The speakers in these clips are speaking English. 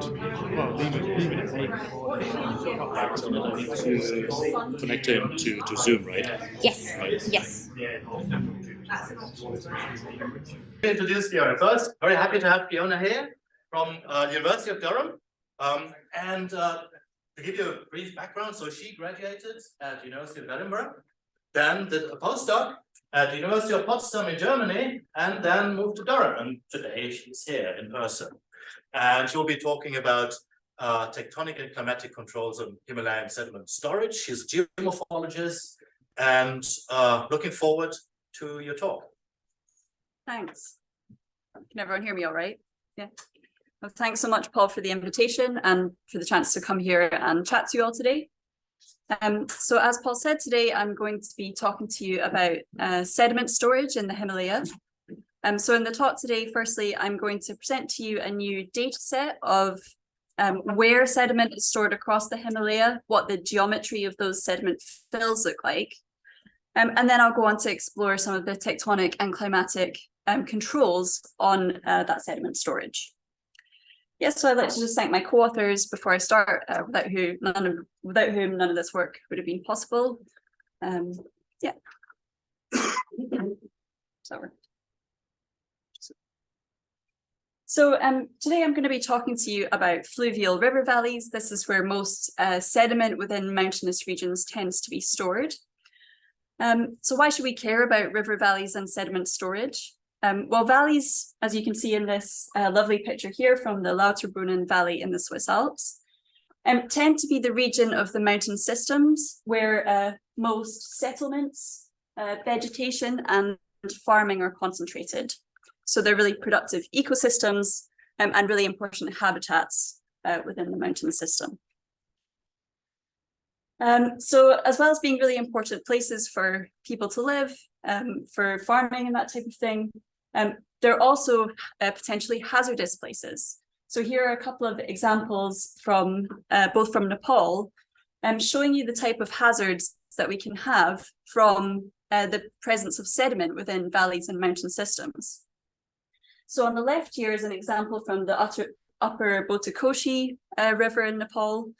well, even if they to connect him to Zoom, right? Yes, right. Yes. Introduce Fiona first. Very happy to have Fiona here from the University of Durham. To give you a brief background, so she graduated at the University of Edinburgh, then did a postdoc at the University of Potsdam in Germany, and then moved to Durham. And today she's here in person. And she'll be talking about tectonic and climatic controls of Himalayan sediment storage. She's a geomorphologist, and looking forward to your talk. Thanks. Can everyone hear me all right? Yeah. Well, thanks so much, Paul, for the invitation and for the chance to come here and chat to you all today. So as Paul said, today I'm going to be talking to you about sediment storage in the Himalaya. So in the talk today, firstly, I'm going to present to you a new data set of where sediment is stored across the Himalaya, what the geometry of those sediment fills look like. And then I'll go on to explore some of the tectonic and climatic controls on that sediment storage. Yes, so I'd like to just thank my co-authors before I start, without whom none of this work would have been possible. Yeah. So today I'm going to be talking to you about fluvial river valleys. This is where most sediment within mountainous regions tends to be stored. So why should we care about river valleys and sediment storage? Well, valleys, as you can see in this lovely picture here from the Lauterbrunnen Valley in the Swiss Alps, tend to be the region of the mountain systems where most settlements, vegetation and farming are concentrated. So they're really productive ecosystems and really important habitats within the mountain system. So as well as being really important places for people to live, for farming and that type of thing, they're also potentially hazardous places. So here are a couple of examples from both from Nepal, showing you the type of hazards that we can have from the presence of sediment within valleys and mountain systems. So on the left here is an example from the upper Botakoshi river in Nepal,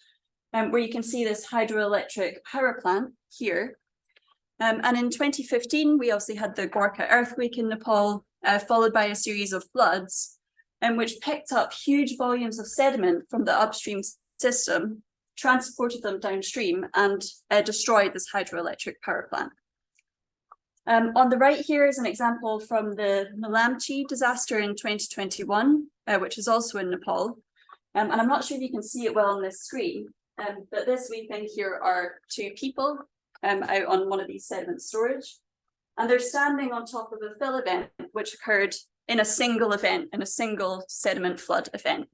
where you can see this hydroelectric power plant here. And in 2015, we also had the Gorkha earthquake in Nepal, followed by a series of floods, which picked up huge volumes of sediment from the upstream system, transported them downstream, and destroyed this hydroelectric power plant. On the right here is an example from the Melamchi disaster in 2021, which is also in Nepal. And I'm not sure if you can see it well on this screen, but this we think here are two people out on one of these sediment storage. And they're standing on top of a fill event, which occurred in a single event, in a single sediment flood event.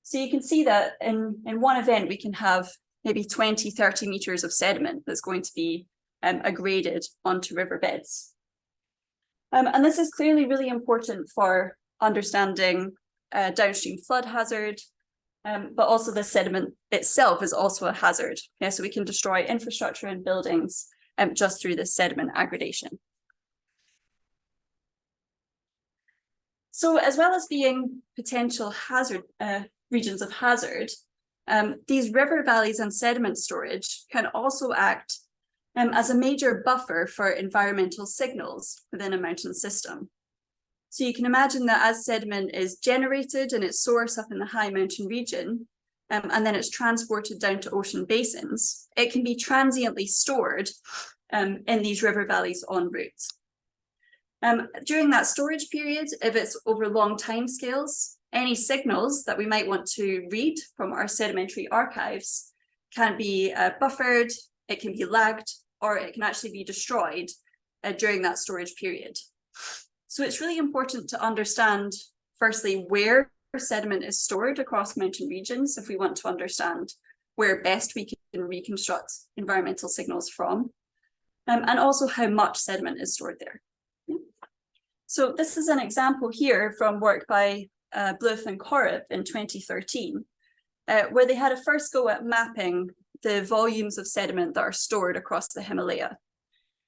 So you can see that in one event, we can have maybe 20, 30 meters of sediment that's going to be aggraded onto riverbeds. And this is clearly really important for understanding downstream flood hazard, but also the sediment itself is also a hazard. Yeah, so we can destroy infrastructure and buildings just through this sediment aggradation. So as well as being potential hazard regions of hazard, these river valleys and sediment storage can also act as a major buffer for environmental signals within a mountain system. So you can imagine that as sediment is generated in its source up in the high mountain region, and then it's transported down to ocean basins, it can be transiently stored in these river valleys en route. During that storage period, if it's over long time scales, any signals that we might want to read from our sedimentary archives can be buffered, it can be lagged, or it can actually be destroyed during that storage period. So it's really important to understand, firstly, where sediment is stored across mountain regions if we want to understand where best we can reconstruct environmental signals from, and also how much sediment is stored there. So this is an example here from work by Bluth and Korov in 2013, where they had a first go at mapping the volumes of sediment that are stored across the Himalaya.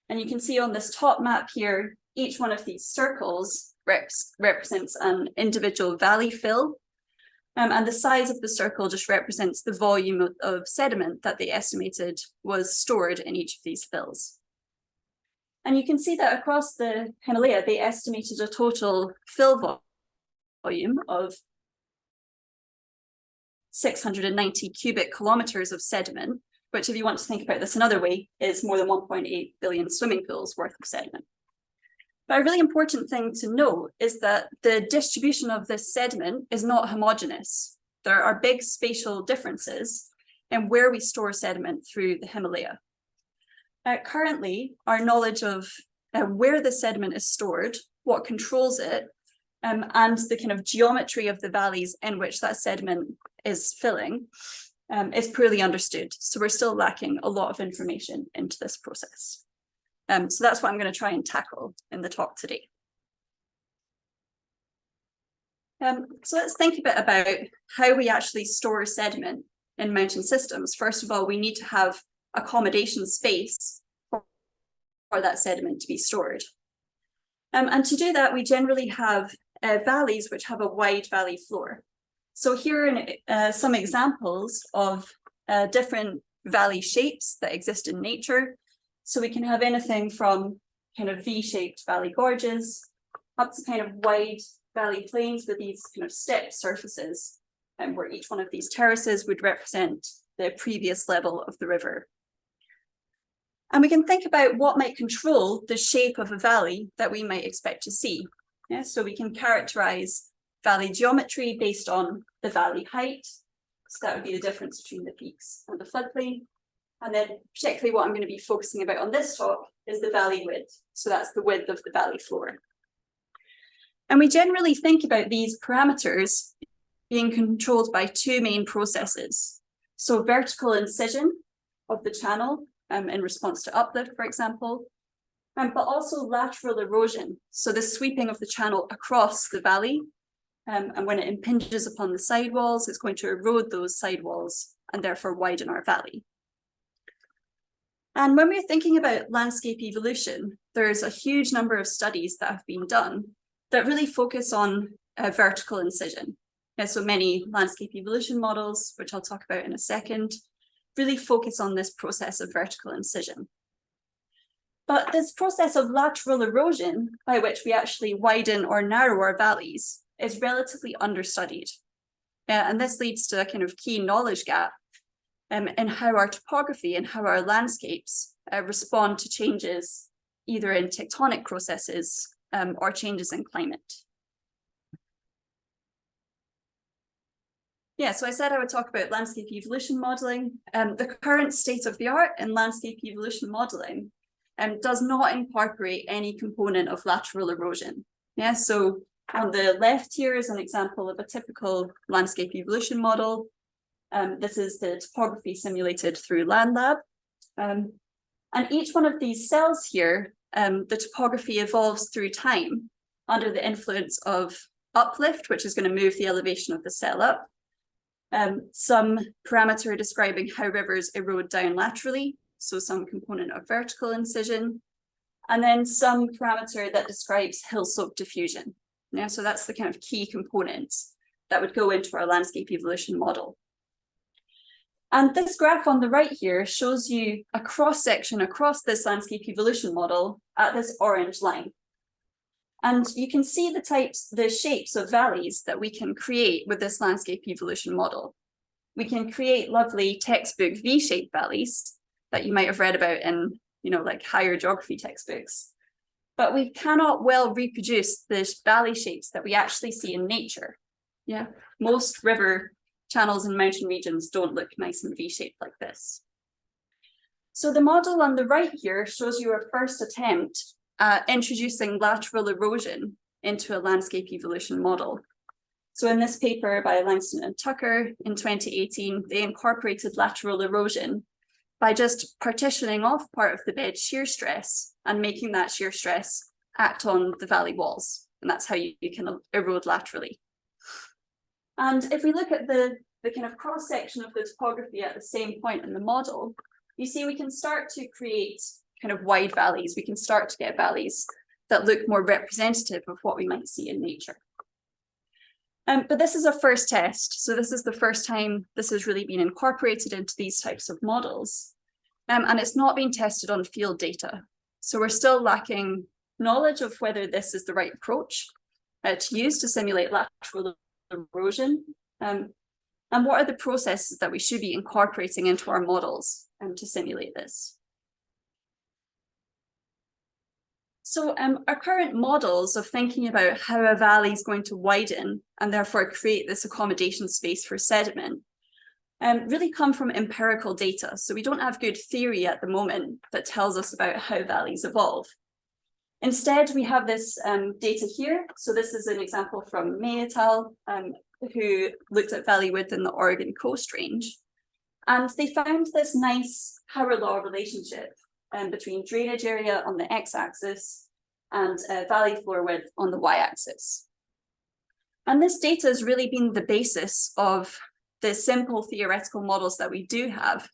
And you can see on this top map here, each one of these circles represents an individual valley fill. And the size of the circle just represents the volume of sediment that they estimated was stored in each of these fills. And you can see that across the Himalaya, they estimated a total fill volume of 690 cubic kilometers of sediment, which, if you want to think about this another way, is more than 1.8 billion swimming pools worth of sediment. But a really important thing to note is that the distribution of this sediment is not homogeneous. There are big spatial differences in where we store sediment through the Himalaya. Currently, our knowledge of where the sediment is stored, what controls it, and the kind of geometry of the valleys in which that sediment is filling is poorly understood. So we're still lacking a lot of information into this process. So that's what I'm going to try and tackle in the talk today. So let's think a bit about how we actually store sediment in mountain systems. First of all, we need to have accommodation space for that sediment to be stored. And to do that, we generally have valleys which have a wide valley floor. So here are some examples of different valley shapes that exist in nature. So we can have anything from kind of V-shaped valley gorges up to kind of wide valley plains with these kind of stepped surfaces, and where each one of these terraces would represent the previous level of the river. And we can think about what might control the shape of a valley that we might expect to see. Yeah, so we can characterize valley geometry based on the valley height. So that would be the difference between the peaks and the floodplain. And then particularly what I'm going to be focusing about on this talk is the valley width. So that's the width of the valley floor. And we generally think about these parameters being controlled by two main processes. So vertical incision of the channel in response to uplift, for example, but also lateral erosion. So the sweeping of the channel across the valley. And when it impinges upon the sidewalls, it's going to erode those sidewalls and therefore widen our valley. And when we're thinking about landscape evolution, there's a huge number of studies that have been done that really focus on vertical incision. So many landscape evolution models, which I'll talk about in a second, really focus on this process of vertical incision. But this process of lateral erosion, by which we actually widen or narrow our valleys, is relatively understudied. And this leads to a kind of key knowledge gap in how our topography and how our landscapes respond to changes either in tectonic processes or changes in climate. Yeah, so I said I would talk about landscape evolution modeling. The current state of the art in landscape evolution modeling does not incorporate any component of lateral erosion. Yeah, so on the left here is an example of a typical landscape evolution model. This is the topography simulated through LandLab. And each one of these cells here, the topography evolves through time under the influence of uplift, which is going to move the elevation of the cell up. Some parameter describing how rivers erode down laterally, so some component of vertical incision, and then some parameter that describes hill slope diffusion. Yeah, so that's the kind of key components that would go into our landscape evolution model. And this graph on the right here shows you a cross-section across this landscape evolution model at this orange line. And you can see the shapes of valleys that we can create with this landscape evolution model. We can create lovely textbook V-shaped valleys that you might have read about in, like higher geography textbooks. But we cannot well reproduce the valley shapes that we actually see in nature. Yeah, most river channels in mountain regions don't look nice and V-shaped like this. So the model on the right here shows you our first attempt at introducing lateral erosion into a landscape evolution model. So in this paper by Langston and Tucker in 2018, they incorporated lateral erosion by just partitioning off part of the bed shear stress and making that shear stress act on the valley walls. And that's how you can erode laterally. And if we look at the kind of cross-section of the topography at the same point in the model, you see we can start to create kind of wide valleys. We can start to get valleys that look more representative of what we might see in nature. But this is a first test. So this is the first time this has really been incorporated into these types of models. And it's not been tested on field data. So we're still lacking knowledge of whether this is the right approach to use to simulate lateral erosion. And what are the processes that we should be incorporating into our models to simulate this? So our current models of thinking about how a valley is going to widen and therefore create this accommodation space for sediment really come from empirical data. So we don't have good theory at the moment that tells us about how valleys evolve. Instead, we have this data here. So this is an example from May et al., who looked at valley width in the Oregon Coast Range. And they found this nice Howard law relationship between drainage area on the x-axis and valley floor width on the y-axis. And this data has really been the basis of the simple theoretical models that we do have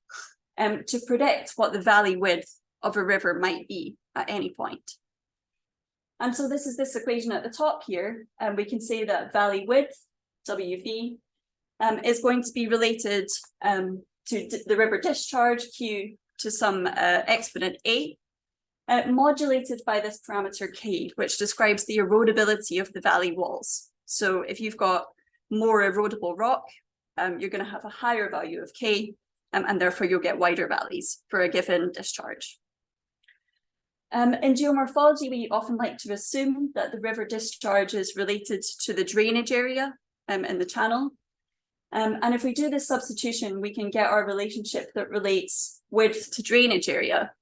to predict what the valley width of a river might be at any point. And so this is this equation at the top here, and we can say that valley width, WV, is going to be related to the river discharge, Q, to some exponent A, modulated by this parameter K, which describes the erodibility of the valley walls. So if you've got more erodible rock, you're going to have a higher value of K, and therefore you'll get wider valleys for a given discharge. In geomorphology, we often like to assume that the river discharge is related to the drainage area in the channel. And if we do this substitution, we can get our relationship that relates width to drainage area,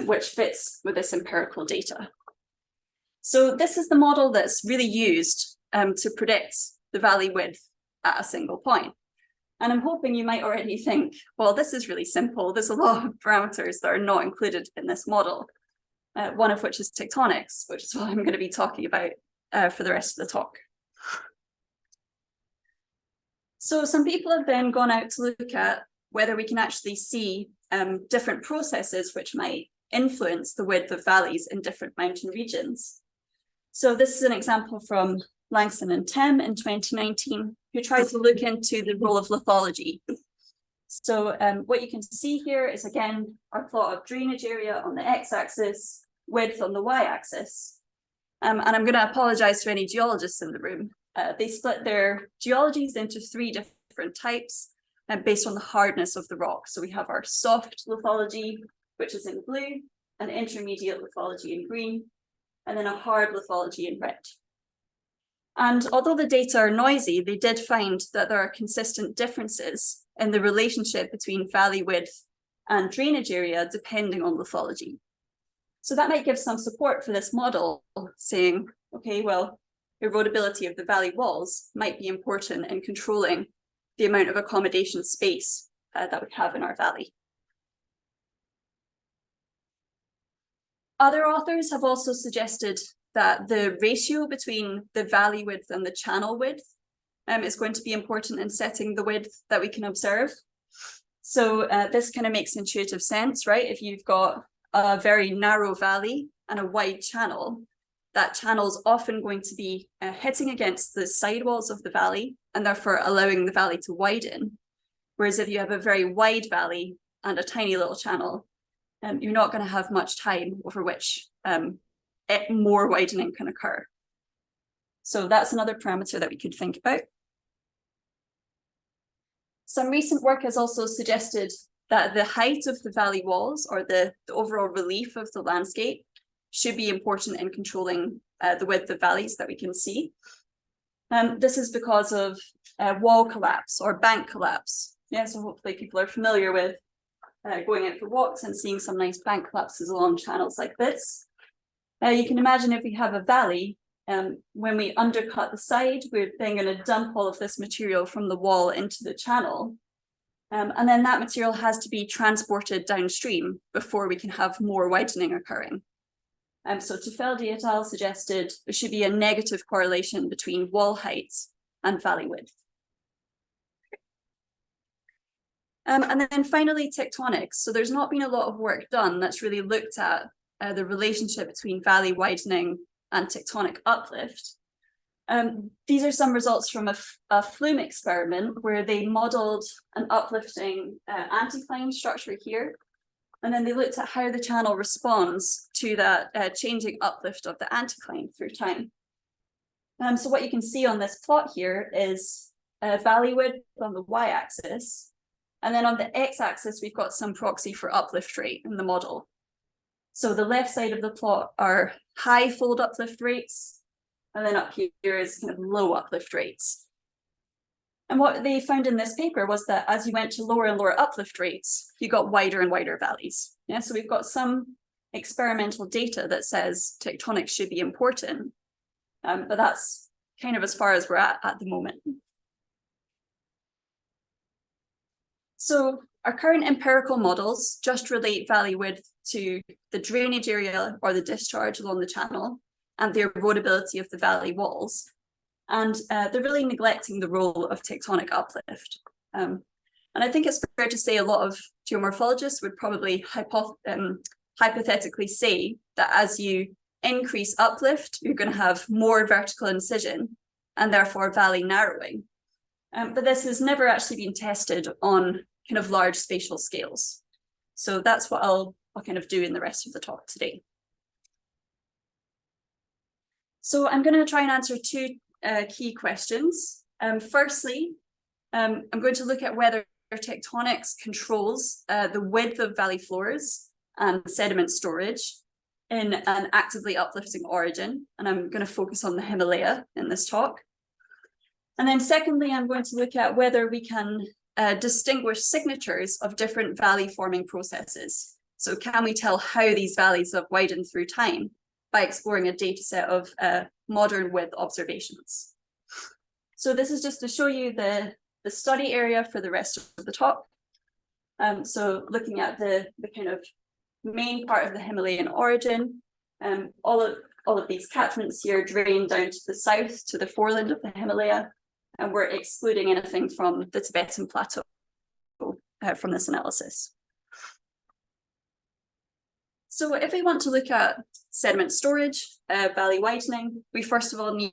which fits with this empirical data. So this is the model that's really used to predict the valley width at a single point. And I'm hoping you might already think, well, this is really simple. There's a lot of parameters that are not included in this model, one of which is tectonics, which is what I'm going to be talking about for the rest of the talk. So some people have then gone out to look at whether we can actually see different processes which might influence the width of valleys in different mountain regions. So this is an example from Langston and Tem in 2019, who tried to look into the role of lithology. So what you can see here is, again, our plot of drainage area on the x-axis, width on the y-axis. And I'm going to apologize to any geologists in the room. They split their geologies into 3 different types based on the hardness of the rock. So we have our soft lithology, which is in blue, an intermediate lithology in green, and then a hard lithology in red. And although the data are noisy, they did find that there are consistent differences in the relationship between valley width and drainage area depending on lithology. So that might give some support for this model, saying, okay, well, erodibility of the valley walls might be important in controlling the amount of accommodation space that we have in our valley. Other authors have also suggested that the ratio between the valley width and the channel width is going to be important in setting the width that we can observe. So this kind of makes intuitive sense, right? If you've got a very narrow valley and a wide channel, that channel is often going to be hitting against the sidewalls of the valley and therefore allowing the valley to widen. Whereas if you have a very wide valley and a tiny little channel, you're not going to have much time over which more widening can occur. So that's another parameter that we could think about. Some recent work has also suggested that the height of the valley walls, or the overall relief of the landscape, should be important in controlling the width of valleys that we can see. This is because of wall collapse or bank collapse. Yeah, so hopefully people are familiar with going out for walks and seeing some nice bank collapses along channels like this. You can imagine if we have a valley, when we undercut the side, we're then going to dump all of this material from the wall into the channel. And then that material has to be transported downstream before we can have more widening occurring. So Tuffeldi et al. Suggested there should be a negative correlation between wall height and valley width. And then finally, tectonics. So there's not been a lot of work done that's really looked at the relationship between valley widening and tectonic uplift. These are some results from a flume experiment where they modeled an uplifting anticline structure here. And then they looked at how the channel responds to that changing uplift of the anticline through time. So what you can see on this plot here is valley width on the y-axis. And then on the x-axis, we've got some proxy for uplift rate in the model. So the left side of the plot are high fold uplift rates. And then up here is kind of low uplift rates. And what they found in this paper was that as you went to lower and lower uplift rates, you got wider and wider valleys. Yeah, so we've got some experimental data that says tectonics should be important, but that's kind of as far as we're at the moment. So our current empirical models just relate valley width to the drainage area or the discharge along the channel and the erodibility of the valley walls. And they're really neglecting the role of tectonic uplift. And I think it's fair to say a lot of geomorphologists would probably hypothetically say that as you increase uplift, you're going to have more vertical incision and therefore valley narrowing. But this has never actually been tested on kind of large spatial scales. So that's what I'll kind of do in the rest of the talk today. So I'm going to try and answer two key questions. Firstly, I'm going to look at whether tectonics controls the width of valley floors and sediment storage in an actively uplifting origin, and I'm going to focus on the Himalaya in this talk. And then secondly, I'm going to look at whether we can distinguish signatures of different valley forming processes. So can we tell how these valleys have widened through time by exploring a data set of modern width observations. So this is just to show you the study area for the rest of the talk. So looking at the kind of main part of the Himalayan origin, all of these catchments here drain down to the south to the foreland of the Himalaya, and we're excluding anything from the Tibetan plateau from this analysis. So if we want to look at sediment storage, valley widening, we first of all need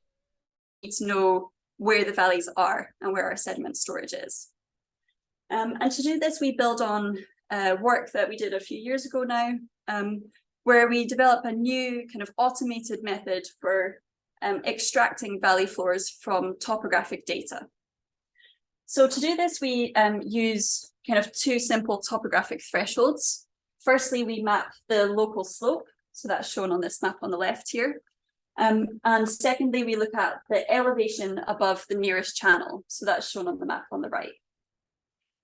to know where the valleys are and where our sediment storage is. And to do this, we build on work that we did a few years ago now, where we develop a new kind of automated method for extracting valley floors from topographic data. So to do this, we use kind of two simple topographic thresholds. Firstly, we map the local slope, so that's shown on this map on the left here. And secondly, we look at the elevation above the nearest channel, so that's shown on the map on the right.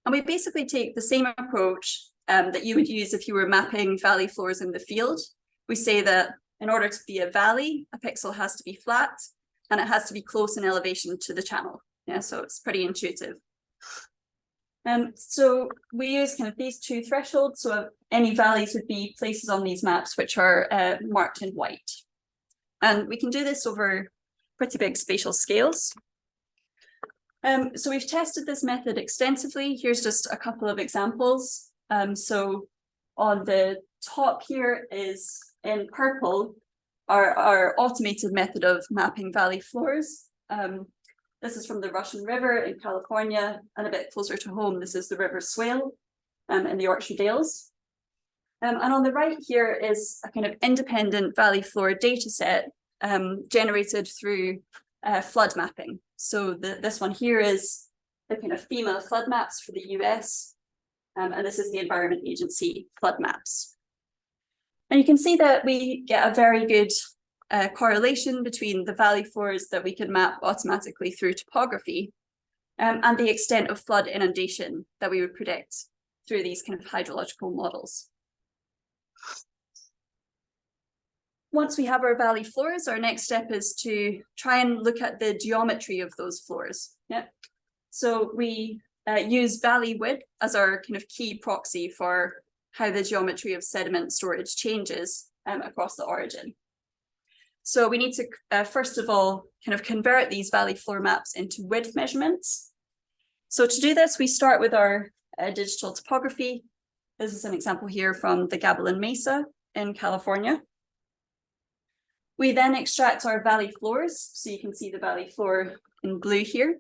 And we basically take the same approach that you would use if you were mapping valley floors in the field. We say that in order to be a valley, a pixel has to be flat and it has to be close in elevation to the channel. Yeah, so it's pretty intuitive. So we use kind of these two thresholds. So any valleys would be places on these maps which are marked in white. And we can do this over pretty big spatial scales. So we've tested this method extensively. Here's just a couple of examples. So on the top here is in purple, our automated method of mapping valley floors. This is from the Russian River in California, and a bit closer to home, this is the River Swale in the Yorkshire Dales. And on the right here is a kind of independent valley floor data set generated through flood mapping. So this one here is the kind of FEMA flood maps for the US, and this is the Environment Agency flood maps. And you can see that we get a very good correlation between the valley floors that we can map automatically through topography and the extent of flood inundation that we would predict through these kind of hydrological models. Once we have our valley floors, our next step is to try and look at the geometry of those floors. Yeah. So we use valley width as our kind of key proxy for how the geometry of sediment storage changes across the origin. So we need to, first of all, kind of convert these valley floor maps into width measurements. So to do this, we start with our digital topography. This is an example here from the Gavilan Mesa in California. We then extract our valley floors. So you can see the valley floor in blue here.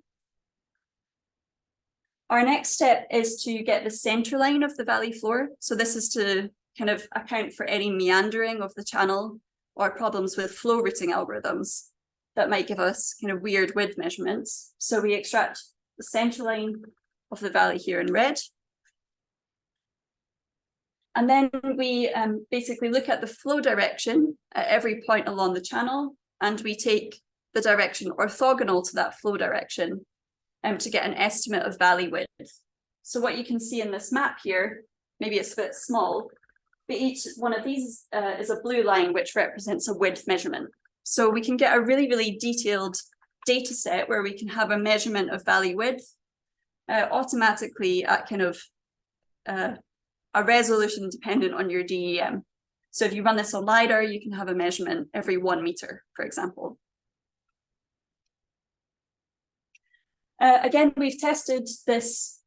Our next step is to get the center line of the valley floor. So this is to kind of account for any meandering of the channel or problems with flow routing algorithms that might give us kind of weird width measurements. So we extract the center line of the valley here in red. And then we basically look at the flow direction at every point along the channel, and we take the direction orthogonal to that flow direction to get an estimate of valley width. So what you can see in this map here, maybe it's a bit small, but each one of these is a blue line which represents a width measurement. So we can get a really, really detailed data set where we can have a measurement of valley width automatically at kind of a resolution dependent on your DEM. So if you run this on LiDAR, you can have a measurement every 1 meter, for example. Again, we've tested this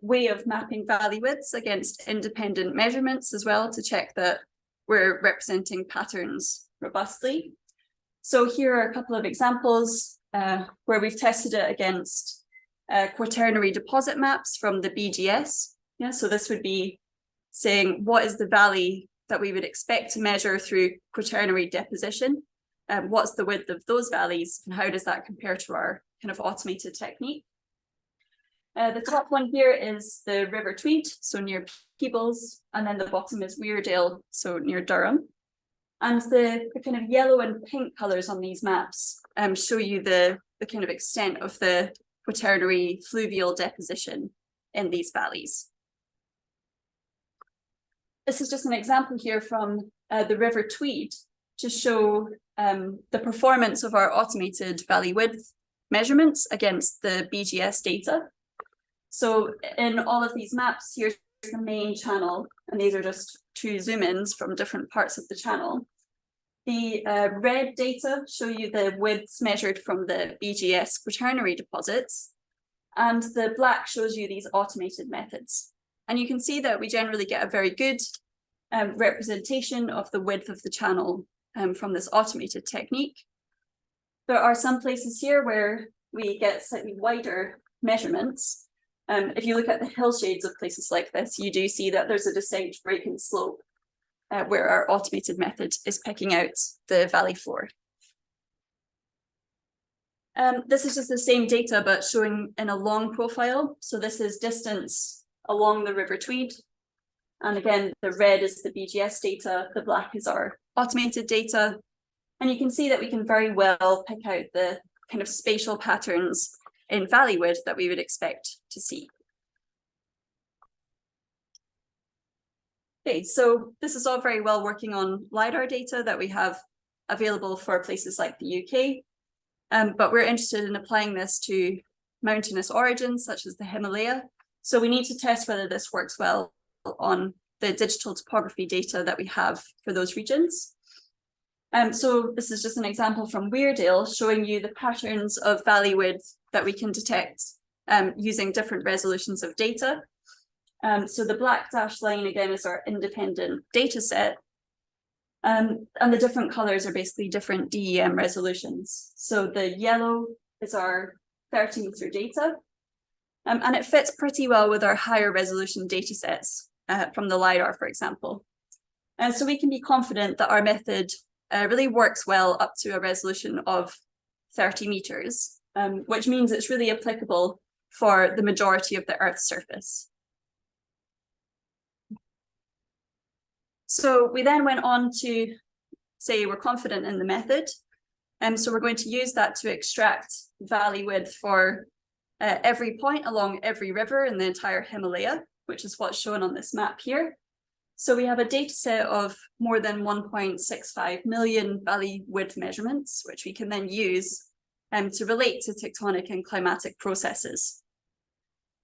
way of mapping valley widths against independent measurements as well to check that we're representing patterns robustly. So here are a couple of examples where we've tested it against quaternary deposit maps from the BGS. Yeah, so this would be saying what is the valley that we would expect to measure through quaternary deposition, what's the width of those valleys, and how does that compare to our kind of automated technique. The top one here is the River Tweed, so near Peebles, and then the bottom is Weardale, so near Durham. And the kind of yellow and pink colours on these maps show you the kind of extent of the quaternary fluvial deposition in these valleys. This is just an example here from the River Tweed to show the performance of our automated valley width measurements against the BGS data. So in all of these maps, here's the main channel, and these are just 2 zoom-ins from different parts of the channel. The red data show you the widths measured from the BGS quaternary deposits, and the black shows you these automated methods. And you can see that we generally get a very good representation of the width of the channel from this automated technique. There are some places here where we get slightly wider measurements. If you look at the hillshades of places like this, you do see that there's a distinct break in slope where our automated method is picking out the valley floor. This is just the same data, but showing in a long profile. So this is distance along the River Tweed. And again, the red is the BGS data, the black is our automated data. And you can see that we can very well pick out the kind of spatial patterns in valley width that we would expect to see. Okay, so this is all very well working on LiDAR data that we have available for places like the UK, but we're interested in applying this to mountainous origins such as the Himalaya. So we need to test whether this works well on the digital topography data that we have for those regions. So this is just an example from Weardale showing you the patterns of valley width that we can detect using different resolutions of data. So the black dashed line again is our independent data set. And the different colors are basically different DEM resolutions. So the yellow is our 30-meter data. And it fits pretty well with our higher resolution data sets from the LiDAR, for example. And so we can be confident that our method really works well up to a resolution of 30 meters, which means it's really applicable for the majority of the Earth's surface. So we then went on to say we're confident in the method. So we're going to use that to extract valley width for every point along every river in the entire Himalaya, which is what's shown on this map here. So we have a data set of more than 1.65 million valley width measurements, which we can then use to relate to tectonic and climatic processes.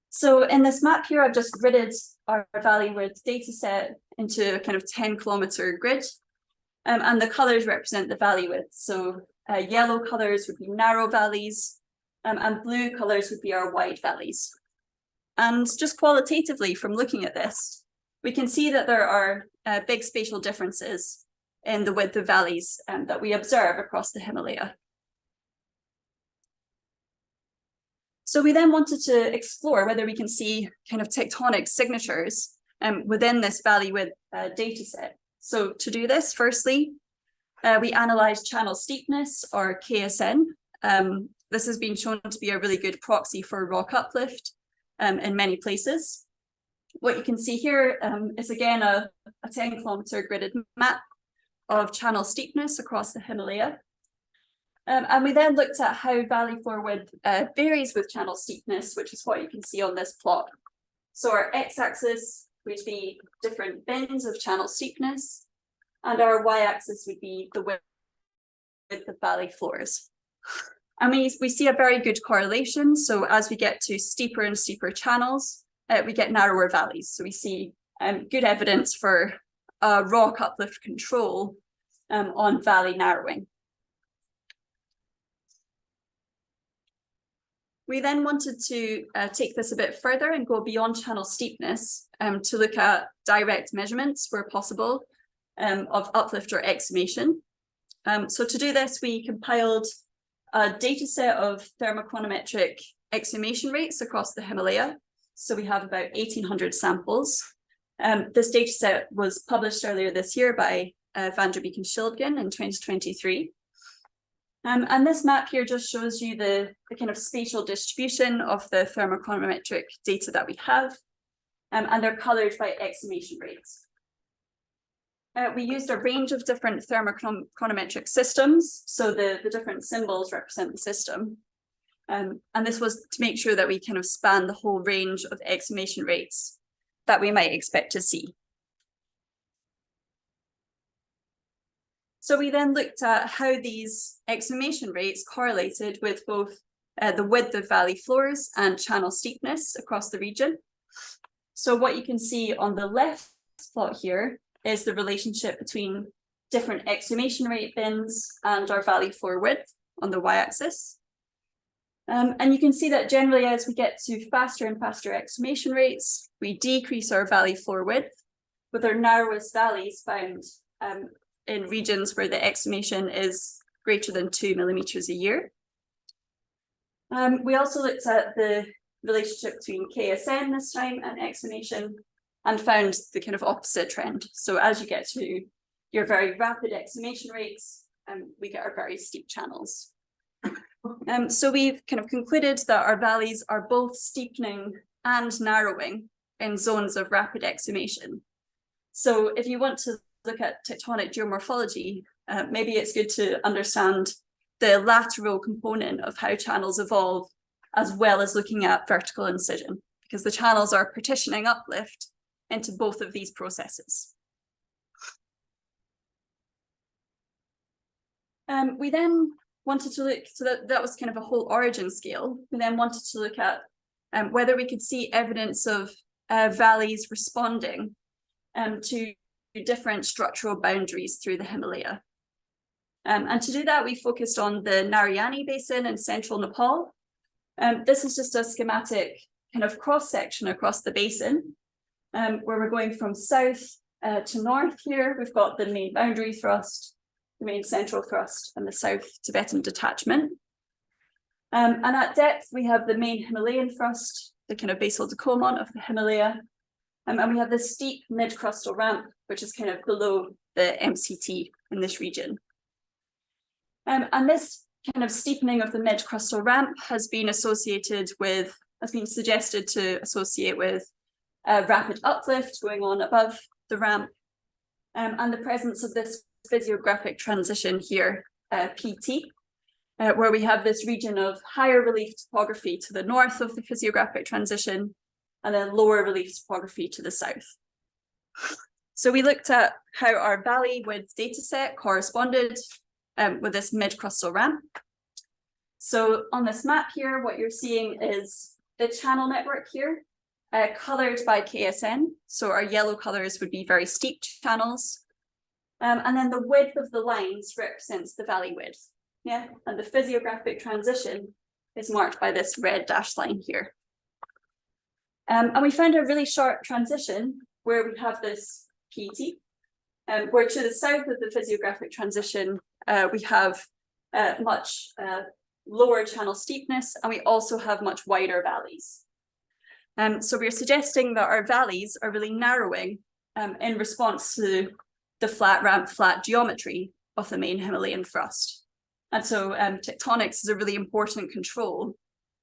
So in this map here, I've just gridded our valley width data set into a kind of 10-kilometer grid, and the colors represent the valley width. So yellow colors would be narrow valleys, and blue colors would be our wide valleys. And just qualitatively from looking at this, we can see that there are big spatial differences in the width of valleys that we observe across the Himalaya. So we then wanted to explore whether we can see kind of tectonic signatures within this valley width data set. So to do this, firstly, we analysed channel steepness, or KSN. This has been shown to be a really good proxy for rock uplift in many places. What you can see here is again a 10-kilometre gridded map of channel steepness across the Himalaya. And we then looked at how valley floor width varies with channel steepness, which is what you can see on this plot. So our x-axis would be different bins of channel steepness, and our y-axis would be the width of valley floors. And we see a very good correlation. So as we get to steeper and steeper channels, we get narrower valleys. So we see good evidence for rock uplift control on valley narrowing. We then wanted to take this a bit further and go beyond channel steepness to look at direct measurements where possible of uplift or exhumation. So to do this, we compiled a data set of thermochronometric exhumation rates across the Himalaya. So we have about 1,800 samples. This data set was published earlier this year by Van der Beek and Schildgen in 2023. And this map here just shows you the kind of spatial distribution of the thermochronometric data that we have, and they're coloured by exhumation rates. We used a range of different thermochronometric systems, so the different symbols represent the system. And this was to make sure that we kind of span the whole range of exhumation rates that we might expect to see. So we then looked at how these exhumation rates correlated with both the width of valley floors and channel steepness across the region. So what you can see on the left plot here is the relationship between different exhumation rate bins and our valley floor width on the y-axis. And you can see that generally as we get to faster and faster exhumation rates, we decrease our valley floor width, with our narrowest valleys found in regions where the exhumation is greater than 2 millimeters a year. We also looked at the relationship between KSN this time and exhumation and found the kind of opposite trend. So as you get to your very rapid exhumation rates, we get our very steep channels. So we've kind of concluded that our valleys are both steepening and narrowing in zones of rapid exhumation. So if you want to look at tectonic geomorphology, maybe it's good to understand the lateral component of how channels evolve, as well as looking at vertical incision, because the channels are partitioning uplift into both of these processes. We then wanted to look, so that was kind of a whole origin scale. We then wanted to look at whether we could see evidence of valleys responding to different structural boundaries through the Himalaya. And to do that, we focused on the Narayani Basin in central Nepal. This is just a schematic kind of cross-section across the basin, where we're going from south to north here. We've got the main boundary thrust, the main central thrust, and the South Tibetan detachment. And at depth, we have the main Himalayan thrust, the kind of basal decomont of the Himalaya. And we have this steep mid-crustal ramp, which is kind of below the MCT in this region. And this kind of steepening of the mid-crustal ramp has been suggested to associate with rapid uplift going on above the ramp, and the presence of this physiographic transition here, PT, where we have this region of higher relief topography to the north of the physiographic transition, and then lower relief topography to the south. So we looked at how our valley width data set corresponded with this mid-crustal ramp. So on this map here, what you're seeing is the channel network here, coloured by KSN. So our yellow colours would be very steep channels. And then the width of the lines represents the valley width. Yeah, and the physiographic transition is marked by this red dashed line here. And we found a really sharp transition where we have this PT, where to the south of the physiographic transition, we have much lower channel steepness, and we also have much wider valleys. So we're suggesting that our valleys are really narrowing in response to the flat ramp, flat geometry of the main Himalayan thrust. And so tectonics is a really important control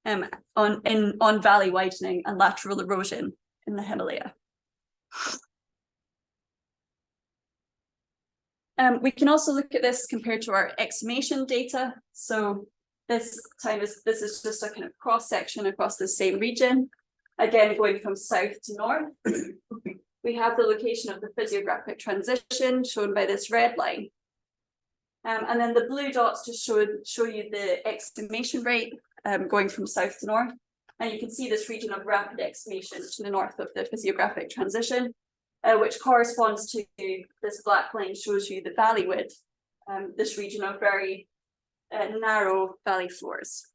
on valley widening and lateral erosion in the Himalaya. We can also look at this compared to our exhumation data. So this is just a kind of cross section across the same region. Again, going from south to north. We have the location of the physiographic transition shown by this red line. And then the blue dots just show you the exhumation rate going from south to north. And you can see this region of rapid exhumation to the north of the physiographic transition, which corresponds to this black line shows you the valley width, this region of very narrow valley floors.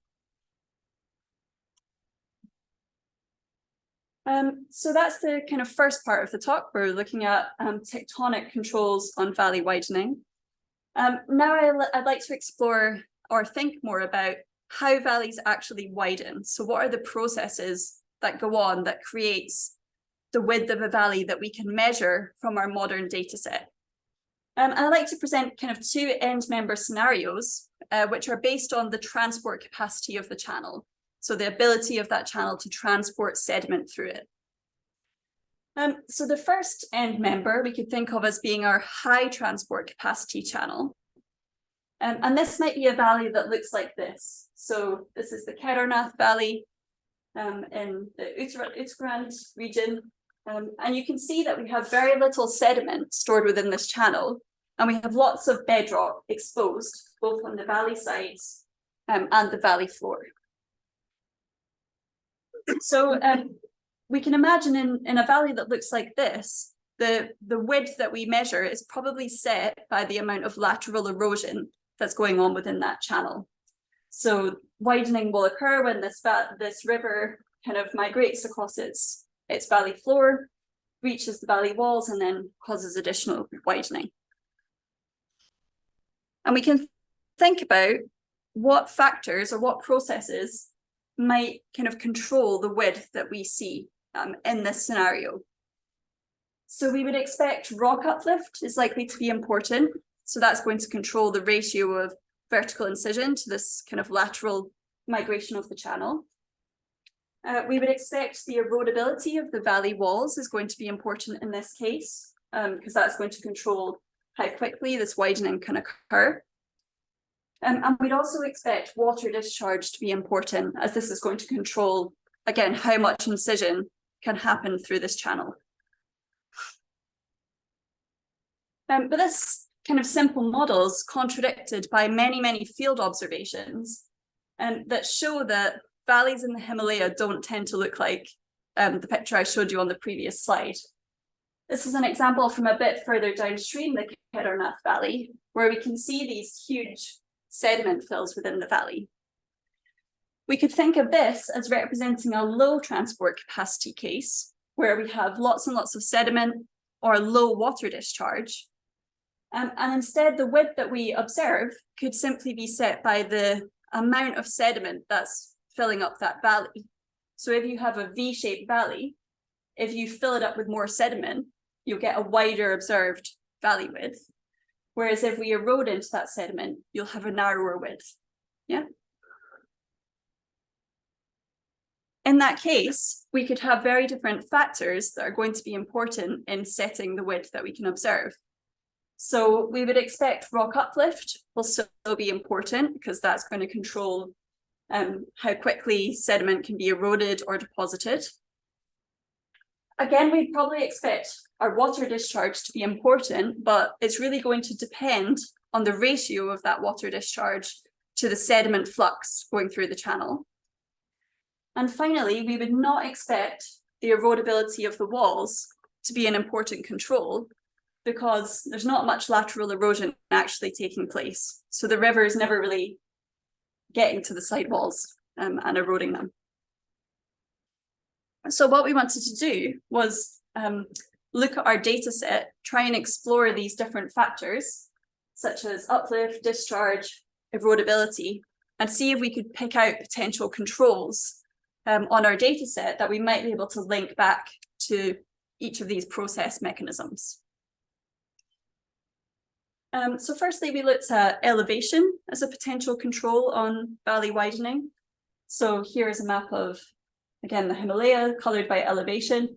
So that's the kind of first part of the talk. We're looking at tectonic controls on valley widening. Now I'd like to explore or think more about how valleys actually widen. So what are the processes that go on that creates the width of a valley that we can measure from our modern data set? And I'd like to present kind of two end member scenarios, which are based on the transport capacity of the channel. So the ability of that channel to transport sediment through it. So the first end member we could think of as being our high transport capacity channel. And this might be a valley that looks like this. So this is the Kedarnath Valley in the Uttarakhand region. And you can see that we have very little sediment stored within this channel. And we have lots of bedrock exposed, both on the valley sides and the valley floor. So we can imagine in a valley that looks like this, the width that we measure is probably set by the amount of lateral erosion that's going on within that channel. So widening will occur when this river kind of migrates across its valley floor, reaches the valley walls, and then causes additional widening. And we can think about what factors or what processes might kind of control the width that we see in this scenario. So we would expect rock uplift is likely to be important. So that's going to control the ratio of vertical incision to this kind of lateral migration of the channel. We would expect the erodibility of the valley walls is going to be important in this case, because that's going to control how quickly this widening can occur. And we'd also expect water discharge to be important, as this is going to control, again, how much incision can happen through this channel. But this kind of simple model is contradicted by many, many field observations that show that valleys in the Himalaya don't tend to look like the picture I showed you on the previous slide. This is an example from a bit further downstream, the Kedarnath Valley, where we can see these huge sediment fills within the valley. We could think of this as representing a low transport capacity case, where we have lots and lots of sediment or low water discharge. And instead, the width that we observe could simply be set by the amount of sediment that's filling up that valley. So if you have a V-shaped valley, if you fill it up with more sediment, you'll get a wider observed valley width. Whereas if we erode into that sediment, you'll have a narrower width. Yeah. In that case, we could have very different factors that are going to be important in setting the width that we can observe. So we would expect rock uplift will still be important, because that's going to control how quickly sediment can be eroded or deposited. Again, we'd probably expect our water discharge to be important, but it's really going to depend on the ratio of that water discharge to the sediment flux going through the channel. And finally, we would not expect the erodibility of the walls to be an important control, because there's not much lateral erosion actually taking place. So the river is never really getting to the side walls and eroding them. So what we wanted to do was look at our data set, try and explore these different factors, such as uplift, discharge, erodibility, and see if we could pick out potential controls on our data set that we might be able to link back to each of these process mechanisms. So firstly, we looked at elevation as a potential control on valley widening. So here is a map of, again, the Himalaya colored by elevation.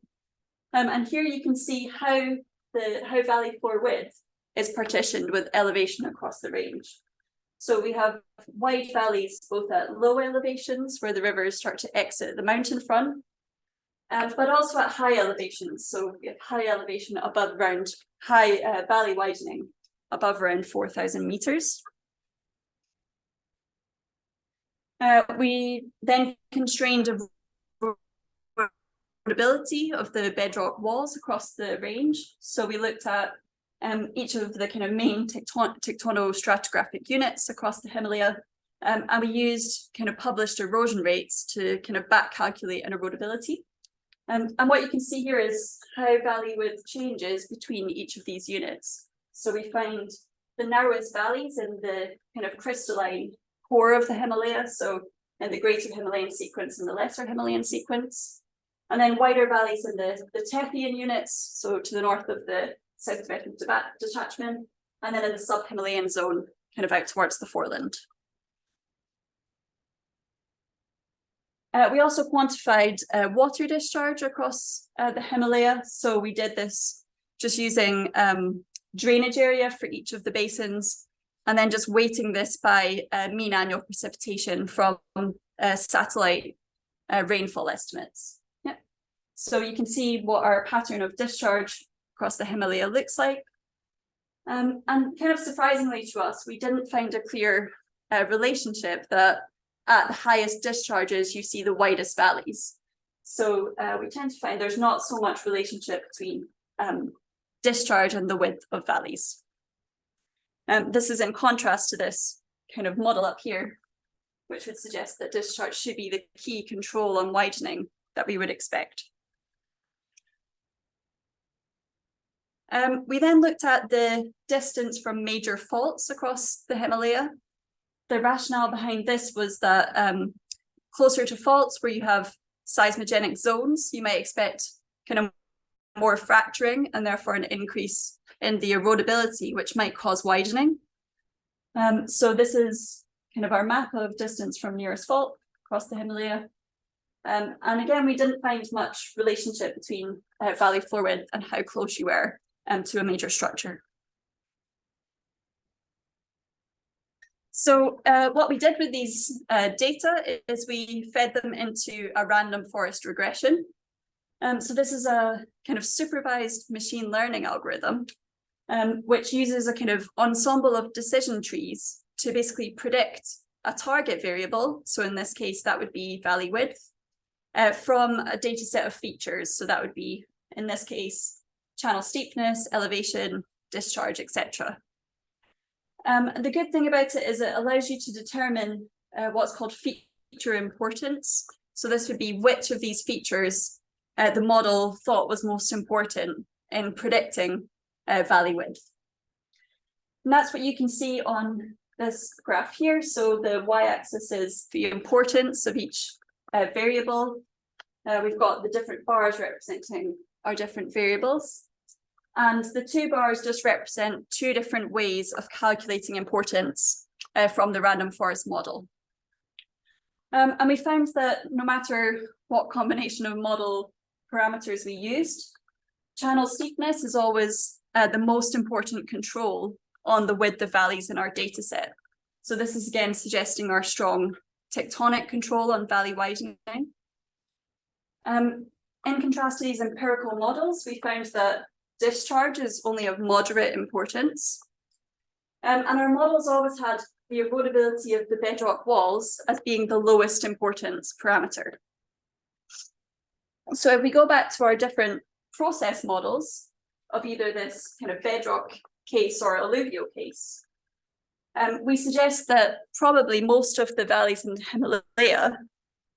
And here you can see how valley floor width is partitioned with elevation across the range. So we have wide valleys both at low elevations where the rivers start to exit the mountain front, but also at high elevations. So we have high elevation above around high valley widening above around 4,000 meters. We then constrained erodibility of the bedrock walls across the range. So we looked at each of the kind of main tectonostratigraphic units across the Himalaya, and we used kind of published erosion rates to kind of back calculate an erodibility. And what you can see here is how valley width changes between each of these units. So we find the narrowest valleys in the kind of crystalline core of the Himalaya, so in the greater Himalayan sequence and the lesser Himalayan sequence, and then wider valleys in the Tethyan units, so to the north of the South Tibetan detachment, and then in the sub-Himalayan zone, kind of out towards the foreland. We also quantified water discharge across the Himalaya. So we did this just using drainage area for each of the basins, and then just weighting this by mean annual precipitation from satellite rainfall estimates. Yeah. So you can see what our pattern of discharge across the Himalaya looks like. And kind of surprisingly to us, we didn't find a clear relationship that at the highest discharges, you see the widest valleys. So we tend to find there's not so much relationship between discharge and the width of valleys. This is in contrast to this kind of model up here, which would suggest that discharge should be the key control on widening that we would expect. We then looked at the distance from major faults across the Himalaya. The rationale behind this was that closer to faults where you have seismogenic zones, you might expect kind of more fracturing and therefore an increase in the erodibility, which might cause widening. So this is kind of our map of distance from nearest fault across the Himalaya. And again, we didn't find much relationship between valley floor width and how close you were to a major structure. So what we did with these data is we fed them into a random forest regression. So this is a kind of supervised machine learning algorithm, which uses a kind of ensemble of decision trees to basically predict a target variable. So in this case, that would be valley width from a data set of features. So that would be, in this case, channel steepness, elevation, discharge, etc. The good thing about it is it allows you to determine what's called feature importance. So this would be which of these features the model thought was most important in predicting valley width. And that's what you can see on this graph here. So the y-axis is the importance of each variable. We've got the different bars representing our different variables. And the two bars just represent two different ways of calculating importance from the random forest model. And we found that no matter what combination of model parameters we used, channel steepness is always the most important control on the width of valleys in our data set. So this is again suggesting our strong tectonic control on valley widening. In contrast to these empirical models, we found that discharge is only of moderate importance. And our models always had the erodibility of the bedrock walls as being the lowest importance parameter. So if we go back to our different process models of either this kind of bedrock case or alluvial case, we suggest that probably most of the valleys in the Himalaya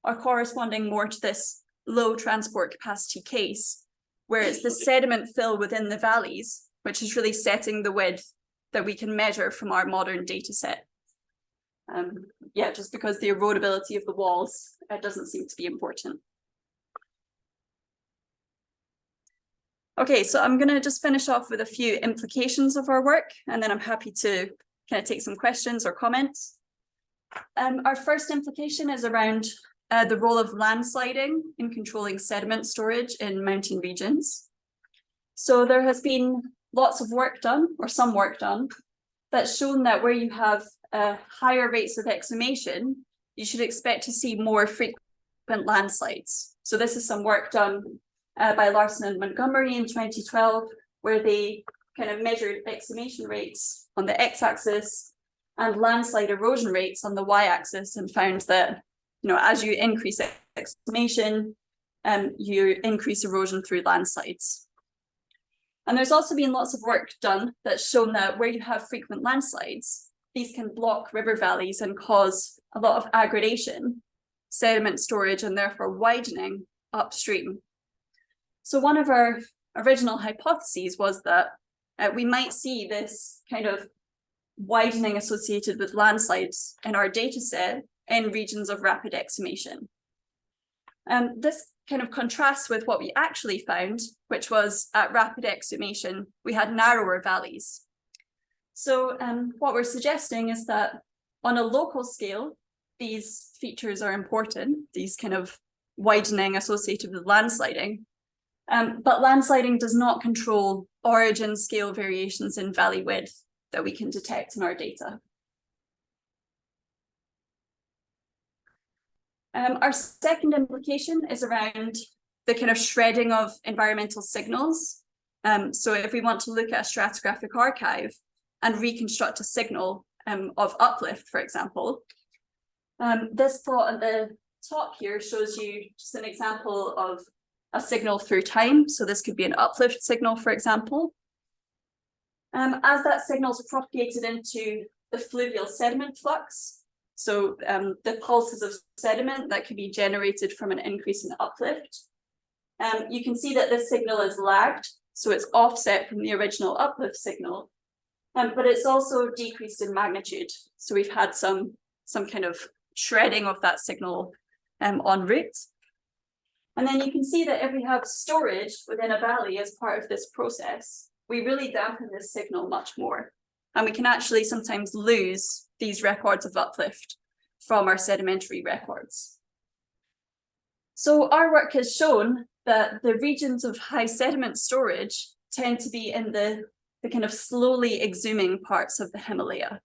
are corresponding more to this low transport capacity case where it's the sediment fill within the valleys, which is really setting the width that we can measure from our modern data set. Yeah, just because the erodibility of the walls doesn't seem to be important. Okay, so I'm going to just finish off with a few implications of our work, and then I'm happy to kind of take some questions or comments. Our first implication is around the role of landsliding in controlling sediment storage in mountain regions. So there has been lots of work done, or some work done, that's shown that where you have higher rates of exhumation, you should expect to see more frequent landslides. So this is some work done by Larson and Montgomery in 2012, where they kind of measured exhumation rates on the x-axis and landslide erosion rates on the y-axis, and found that, you know, as you increase exhumation, you increase erosion through landslides. And there's also been lots of work done that's shown that where you have frequent landslides, these can block river valleys and cause a lot of aggradation, sediment storage, and therefore widening upstream. So one of our original hypotheses was that we might see this kind of widening associated with landslides in our data set in regions of rapid exhumation. This kind of contrasts with what we actually found, which was at rapid exhumation, we had narrower valleys. So what we're suggesting is that on a local scale, these features are important, these kind of widening associated with landsliding. But landsliding does not control origin scale variations in valley width that we can detect in our data. Our second implication is around the kind of shredding of environmental signals. So if we want to look at a stratigraphic archive and reconstruct a signal of uplift, for example, this plot at the top here shows you just an example of a signal through time. So this could be an uplift signal, for example. As that signal is propagated into the fluvial sediment flux, so the pulses of sediment that can be generated from an increase in uplift, you can see that this signal is lagged, so it's offset from the original uplift signal, but it's also decreased in magnitude. So we've had some kind of shredding of that signal en route. And then you can see that if we have storage within a valley as part of this process, we really dampen this signal much more. And we can actually sometimes lose these records of uplift from our sedimentary records. So our work has shown that the regions of high sediment storage tend to be in the kind of slowly exhuming parts of the Himalaya.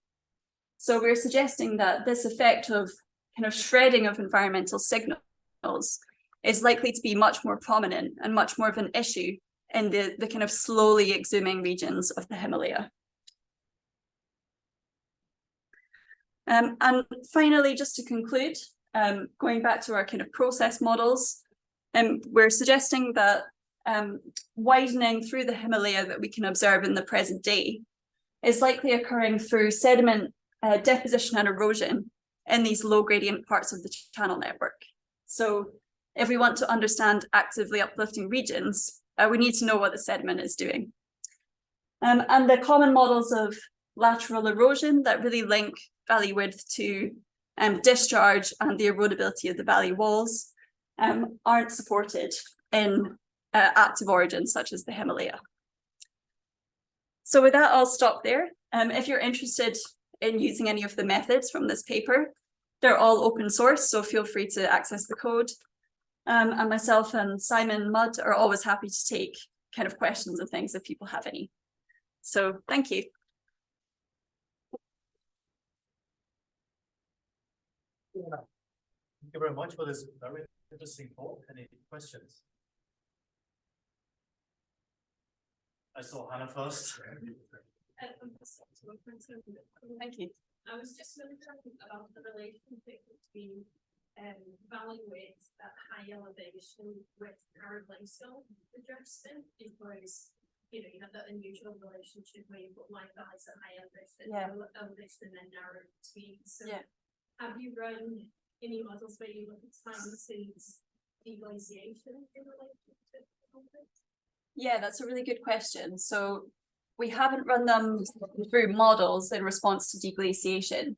So we're suggesting that this effect of kind of shredding of environmental signals is likely to be much more prominent and much more of an issue in the kind of slowly exhuming regions of the Himalaya. And finally, just to conclude, going back to our kind of process models, we're suggesting that widening through the Himalaya that we can observe in the present day is likely occurring through sediment deposition and erosion in these low gradient parts of the channel network. So if we want to understand actively uplifting regions, we need to know what the sediment is doing. And the common models of lateral erosion that really link valley width to discharge and the erodibility of the valley walls aren't supported in active origins such as the Himalaya. So with that, I'll stop there. If you're interested in using any of the methods from this paper, they're all open source, so feel free to access the code. And myself and Simon Mudd are always happy to take kind of questions and things if people have any. So thank you. Yeah. Thank you very much for this very interesting talk. Any questions? I saw Hannah first. Thank you. I was just really talking about the relationship between valley width at high elevation with paraglacial adjustment, because you have that unusual relationship where you've got wide valleys at high elevation, low elevation, and then narrow between. So have you run any models where you look at time series deglaciation in relation to conflict? Yeah, that's a really good question. So we haven't run them through models in response to deglaciation,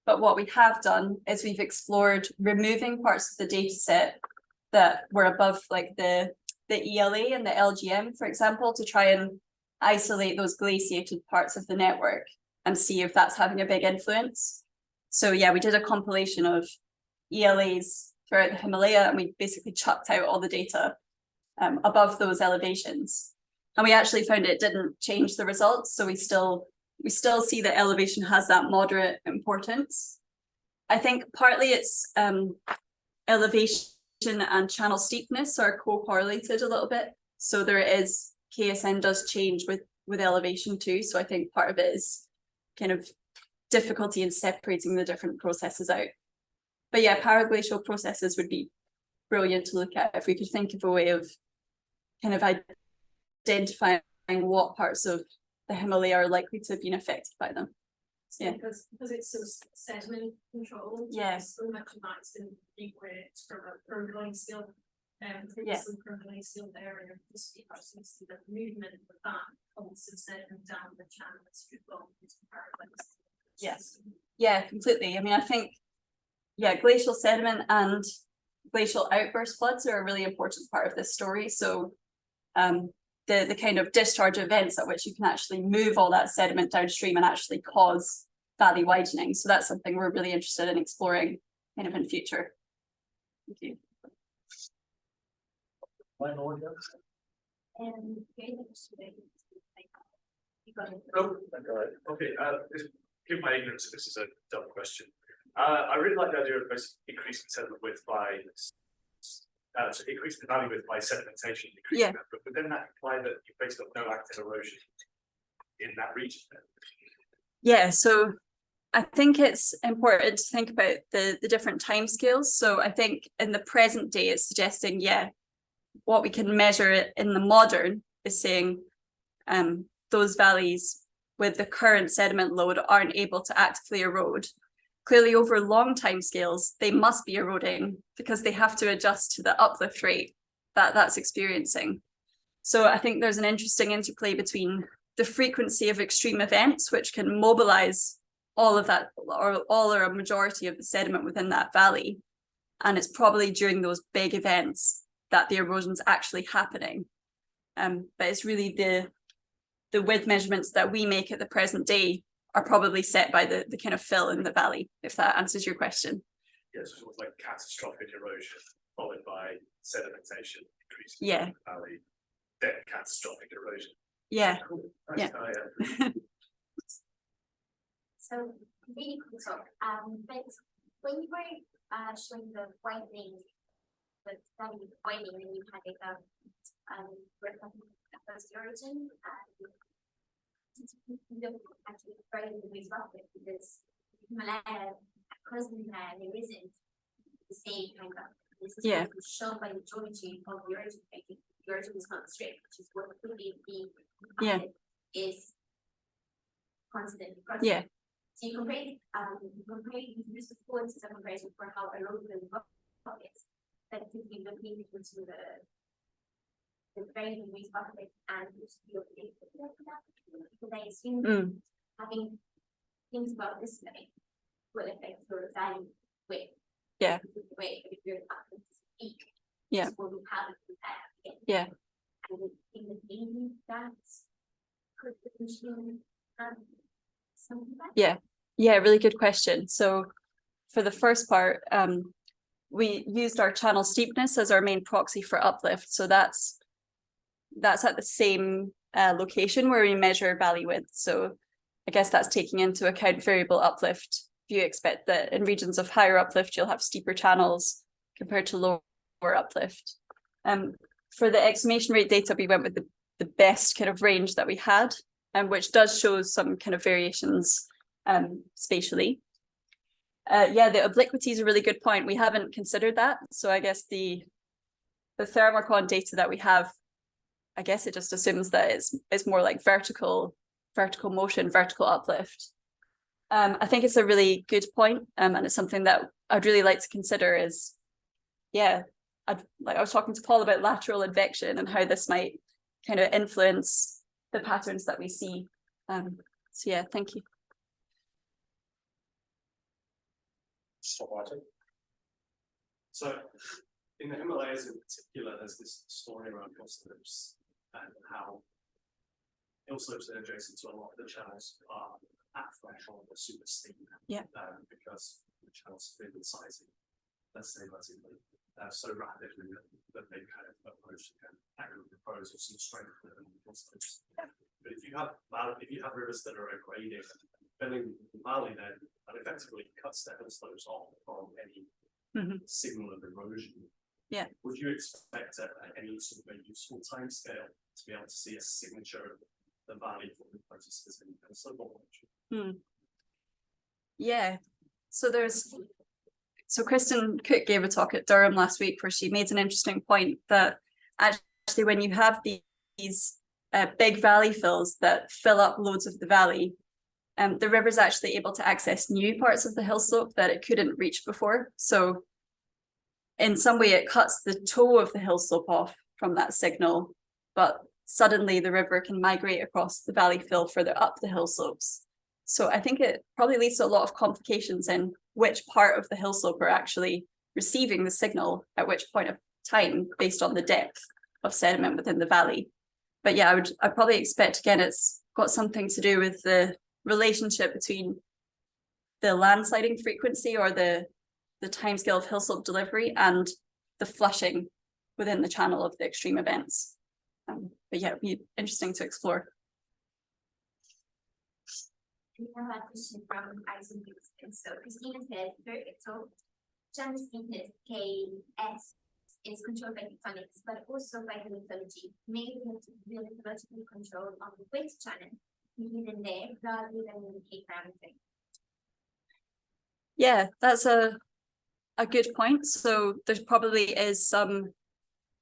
but what we have done is we've explored removing parts of the data set that were above like the ELA and the LGM, for example, to try and isolate those glaciated parts of the network and see if that's having a big influence. So yeah, we did a compilation of ELAs throughout the Himalaya, and we basically chucked out all the data above those elevations. And we actually found it didn't change the results. So we still see that elevation has that moderate importance. I think partly it's elevation and channel steepness are co-correlated a little bit. So there is, KSN does change with elevation too. So I think part of it is kind of difficulty in separating the different processes out. But yeah, paraglacial processes would be brilliant to look at if we could think of a way of kind of identifying what parts of the Himalaya are likely to have been affected by them. Yeah, because it's so sediment controlled. Yes. So much of that's been degrades from a perglacial, Yes. perglacial area. Just because you see the movement of that pulls some sediment down the channels through into paraglacial. Yes. Yeah, completely. I mean, I think, yeah, glacial sediment and glacial outburst floods are a really important part of this story. So the kind of discharge events at which you can actually move all that sediment downstream and actually cause valley widening. So that's something we're really interested in exploring kind of in future. Thank you. Okay, given my ignorance, this is a dumb question. I really like the idea of increasing sediment width by so increasing the valley width by sedimentation, decreasing that, but then that imply that you basically have no active erosion in that region. Yeah, so I think it's important to think about the different timescales. So I think in the present day, it's suggesting, yeah, what we can measure in the modern is saying those valleys with the current sediment load aren't able to actively erode. Clearly, over long timescales, they must be eroding because they have to adjust to the uplift rate that's experiencing. So I think there's an interesting interplay between the frequency of extreme events, which can mobilize all of that, or all or a majority of the sediment within that valley. And it's probably during those big events that the erosion's actually happening. But it's really the width measurements that we make at the present day are probably set by the kind of fill in the valley, if that answers your question. Yes, it was like catastrophic erosion followed by sedimentation, increasing Yeah. the valley, then catastrophic erosion. Yeah. Cool. Nice. Yeah. So really cool talk. But when you were showing the widening, and you had first origin, you don't actually frame the uplift because Himalaya, because there isn't the same kind of. This is Yeah. shown by the geometry of the origin. The origin is not straight, which is what would be the Yeah. is constant. Yeah. So you use the points as a comparison for how a load will work is that could be located into the very waste bucket and use the data for that. Because I assume having things about this way will affect your value weight. Yeah. Way if you're up to speak. Yeah. What we have in that. Yeah. And in the beginning that could potentially something like that. Yeah, really good question. So for the first part, we used our channel steepness as our main proxy for uplift. So that's at the same location where we measure valley width. So I guess that's taking into account variable uplift. If you expect that in regions of higher uplift, you'll have steeper channels compared to lower uplift. For the exhumation rate data, we went with the best kind of range that we had, which does show some kind of variations spatially. The obliquity is a really good point. We haven't considered that. So I guess the thermocon data that we have, I guess it just assumes that it's more like vertical motion, vertical uplift. I think it's a really good point, and it's something that I'd really like to consider is, I was talking to Paul about lateral advection and how this might kind of influence the patterns that we see. So yeah, thank you. So in the Himalayas in particular, there's this story around hill slopes and how hill slopes that are adjacent to a lot of the channels are at threshold or super steep. Yeah. Because the channels have been sizing, let's say relatively so rapidly that they kind of approach and actually propose of some strength in hill slopes. But if you have rivers that are grading filling the valley, then that effectively cuts the hill slopes off from any signal of erosion. Yeah. Would you expect at any sort of a useful time scale to be able to see a signature of the valley for the processes in hill slope erosion? Yeah. So Kristen Cook gave a talk at Durham last week where she made an interesting point that actually when you have these big valley fills that fill up loads of the valley, the river's actually able to access new parts of the hill slope that it couldn't reach before. So in some way it cuts the toe of the hill slope off from that signal, but suddenly the river can migrate across the valley fill further up the hill slopes. So I think it probably leads to a lot of complications in which part of the hill slope are actually receiving the signal at which point of time based on the depth of sediment within the valley. But yeah, I'd probably expect, again, it's got something to do with the relationship between the landsliding frequency or the timescale of hill slope delivery and the flushing within the channel of the extreme events. But yeah, it'd be interesting to explore. We have a question from Isaac. So Christina said, perfect. So channel steepness KS is controlled by tectonics, but also by the mythology. Maybe the mythological control of the weight channel even there rather than in the K parameter. Yeah, that's a good point. So there probably is some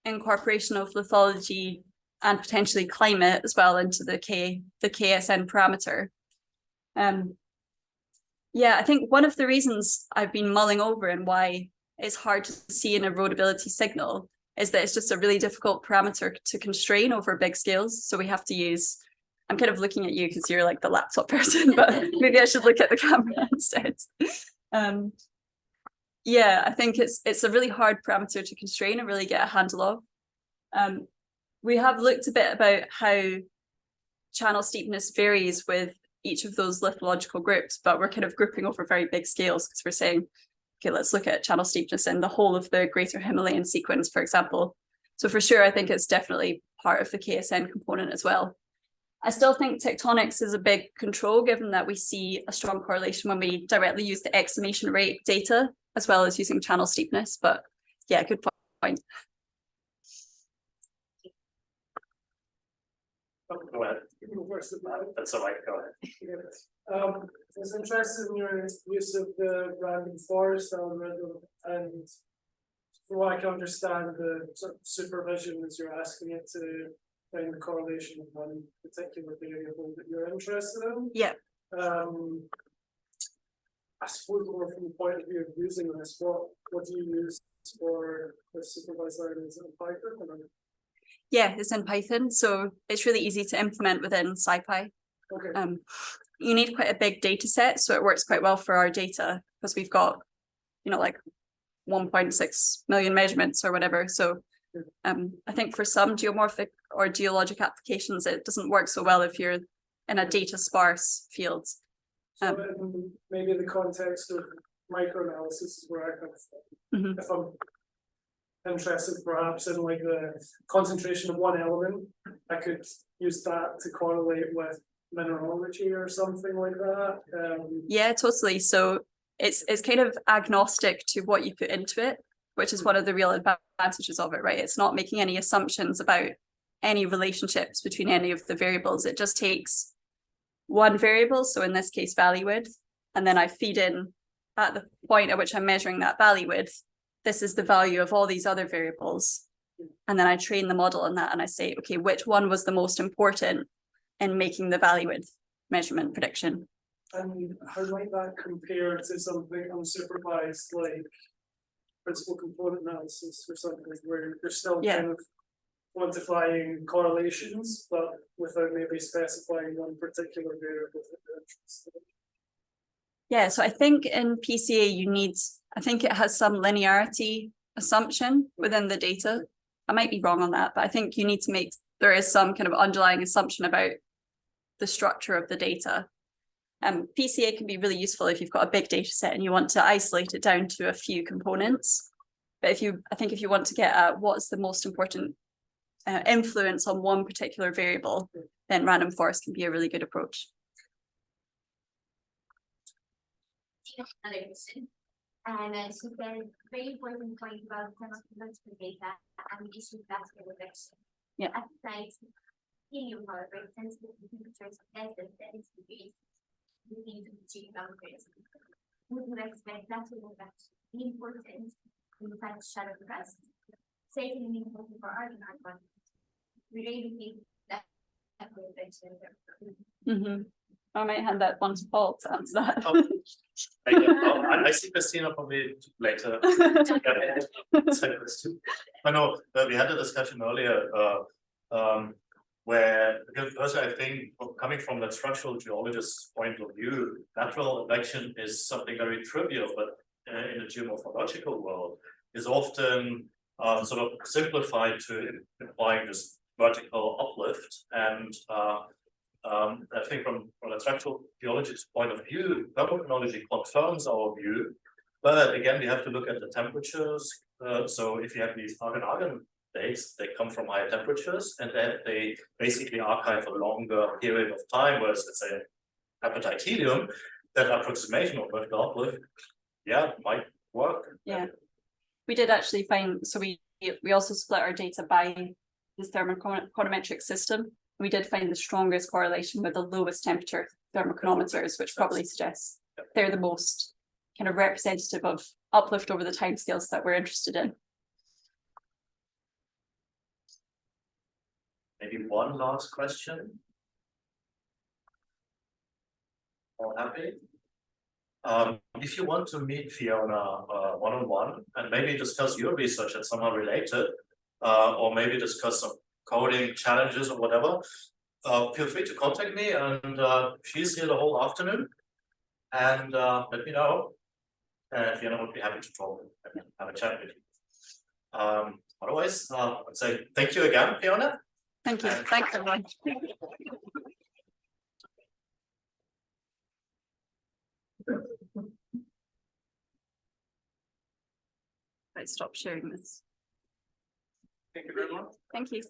incorporation of lithology and potentially climate as well into the KSN parameter. Yeah, I think one of the reasons I've been mulling over and why it's hard to see an erodibility signal is that it's just a really difficult parameter to constrain over big scales. So we have to use, I'm kind of looking at you because you're like the laptop person, but maybe I should look at the camera instead. Yeah, I think it's a really hard parameter to constrain and really get a handle of. We have looked a bit about how channel steepness varies with each of those lithological groups, but we're kind of grouping over very big scales because we're saying, okay, let's look at channel steepness in the whole of the greater Himalayan sequence, for example. So for sure, I think it's definitely part of the KSN component as well. I still think tectonics is a big control, given that we see a strong correlation when we directly use the exhumation rate data, as well as using channel steepness. But yeah, good point. Go ahead. That's all right, go ahead. I was interested in your use of the random forest algorithm, and from what I can understand, the sort of supervision is you're asking it to find the correlation of one particular variable that you're interested in. Yeah. I suppose more from the point of view of using this, what do you use for the supervised learning? Is it in Python? Yeah, it's in Python, so it's really easy to implement within SciPy. Okay. You need quite a big data set, so it works quite well for our data because we've got, like 1.6 million measurements or whatever. So I think for some geomorphic or geologic applications, it doesn't work so well if you're in a data sparse field. So maybe in the context of microanalysis is where I kind of, if I'm interested perhaps in like the concentration of one element, I could use that to correlate with mineralogy or something like that. Yeah, totally. So it's kind of agnostic to what you put into it, which is one of the real advantages of it, right? It's not making any assumptions about any relationships between any of the variables. It just takes one variable, so in this case valley width, and then I feed in at the point at which I'm measuring that valley width, this is the value of all these other variables. And then I train the model on that and I say, okay, which one was the most important in making the valley width measurement prediction? And how might that compare to something unsupervised like principal component analysis or something where you're still kind of quantifying correlations, but without maybe specifying one particular variable that they're interested in. Yeah, so I think in PCA you need, I think it has some linearity assumption within the data. I might be wrong on that, but I think you need to make, there is some kind of underlying assumption about the structure of the data. PCA can be really useful if you've got a big data set and you want to isolate it down to a few components. But I think if you want to get at what's the most important influence on one particular variable, then random forest can be a really good approach. Another question. She said very important point about thermographical data and the issue of vascular reduction. Yeah. At times, helium, however, is sensitive to temperatures of less than 30 degrees. Within the boundaries. Would you expect vascular reduction to be important in the type of shadow crust? Certainly important for our environment. We really think that Mm-hmm. I might hand that one to Paul to answer that. I see Christina probably later. I know we had a discussion earlier where, because personally I think coming from the structural geologist's point of view, natural advection is something very trivial, but in the geomorphological world is often sort of simplified to implying this vertical uplift. And I think from a structural geologist's point of view, thermochronology confirms our view, but again, we have to look at the temperatures. So if you have these argon dates, they come from higher temperatures, and then they basically archive a longer period of time, whereas let's say apatite helium, that approximation of vertical uplift, yeah, might work. Yeah, we did actually find, so we also split our data by this thermochronometric system. We did find the strongest correlation with the lowest temperature thermochronometers, which probably suggests they're the most kind of representative of uplift over the timescales that we're interested in. Maybe one last question. All happy? If you want to meet Fiona one-on-one and maybe discuss your research that's somehow related, or maybe discuss some coding challenges or whatever, feel free to contact me, and she's here the whole afternoon, and let me know, and Fiona would be happy to talk and have a chat with you. Otherwise, I'd say thank you again, Fiona. Thank you. Thanks, everyone. Let's stop sharing this. Thank you very much. Thank you.